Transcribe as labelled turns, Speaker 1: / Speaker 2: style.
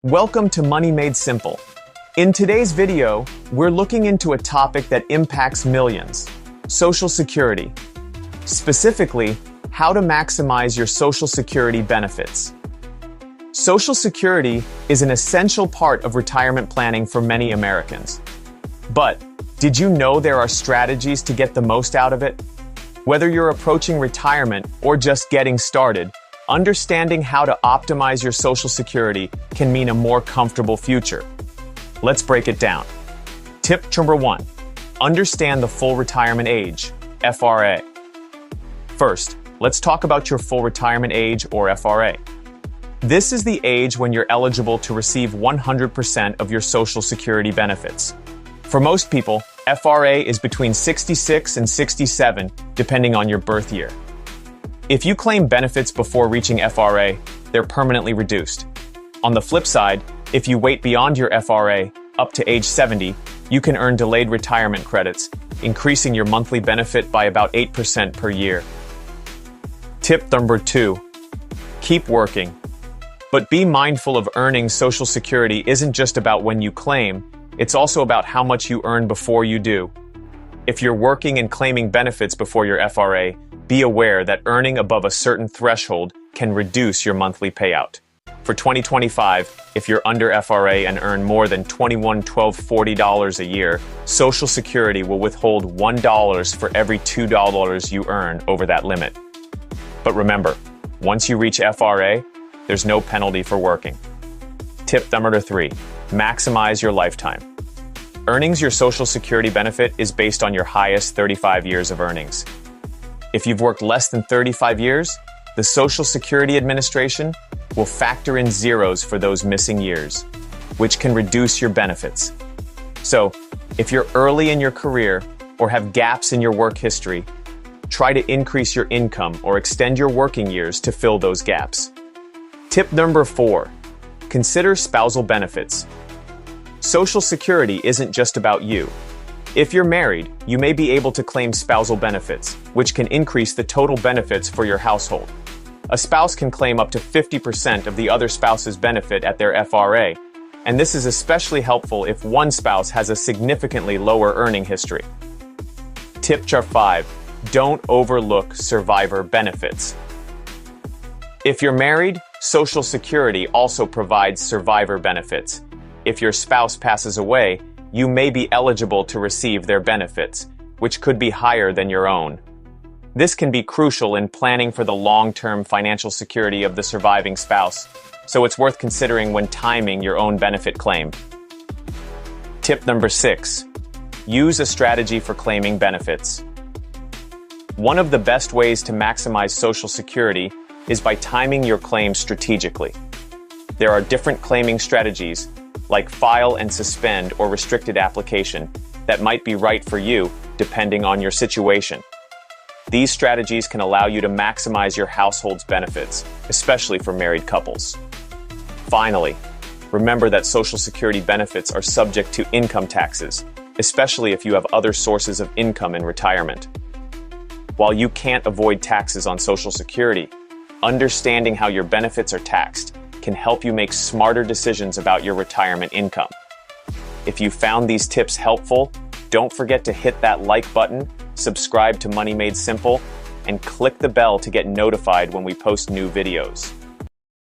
Speaker 1: Welcome to Money Made Simple. In today's video, we're looking into a topic that impacts millions: Social Security. Specifically, how to maximize your Social Security benefits. Social Security is an essential part of retirement planning for many Americans. But did you know there are strategies to get the most out of it? Whether you're approaching retirement or just getting started, understanding how to optimize your Social Security can mean a more comfortable future. Let's break it down. Tip number 1. Understand the full retirement age, FRA. First, let's talk about your full retirement age, or FRA. This is the age when you're eligible to receive 100% of your Social Security benefits. For most people, FRA is between 66 and 67, depending on your birth year. If you claim benefits before reaching FRA, they're permanently reduced. On the flip side, if you wait beyond your FRA, up to age 70, you can earn delayed retirement credits, increasing your monthly benefit by about 8% per year. Tip number 2. Keep working. But be mindful of earning Social Security isn't just about when you claim, it's also about how much you earn before you do. If you're working and claiming benefits before your FRA, be aware that earning above a certain threshold can reduce your monthly payout. For 2025, if you're under FRA and earn more than $21,240 a year, Social Security will withhold $1 for every $2 you earn over that limit. But remember, once you reach FRA, there's no penalty for working. Tip number 3. Maximize your lifetime. Earning your Social Security benefit is based on your highest 35 years of earnings. If you've worked less than 35 years, the Social Security Administration will factor in zeros for those missing years, which can reduce your benefits. So, if you're early in your career or have gaps in your work history, try to increase your income or extend your working years to fill those gaps. Tip number 4. Consider spousal benefits. Social Security isn't just about you. If you're married, you may be able to claim spousal benefits, which can increase the total benefits for your household. A spouse can claim up to 50% of the other spouse's benefit at their FRA, and this is especially helpful if one spouse has a significantly lower earning history. Tip number 5. Don't overlook survivor benefits. If you're married, Social Security also provides survivor benefits. If your spouse passes away, you may be eligible to receive their benefits, which could be higher than your own. This can be crucial in planning for the long-term financial security of the surviving spouse, so it's worth considering when timing your own benefit claim. Tip number 6. Use a strategy for claiming benefits. One of the best ways to maximize Social Security is by timing your claim strategically. There are different claiming strategies, like file and suspend or restricted application, that might be right for you depending on your situation. These strategies can allow you to maximize your household's benefits, especially for married couples. Finally, remember that Social Security benefits are subject to income taxes, especially if you have other sources of income in retirement. While you can't avoid taxes on Social Security, understanding how your benefits are taxed can help you make smarter decisions about your retirement income. If you found these tips helpful, don't forget to hit that like button, subscribe to Money Made Simple, and click the bell to get notified when we post new videos.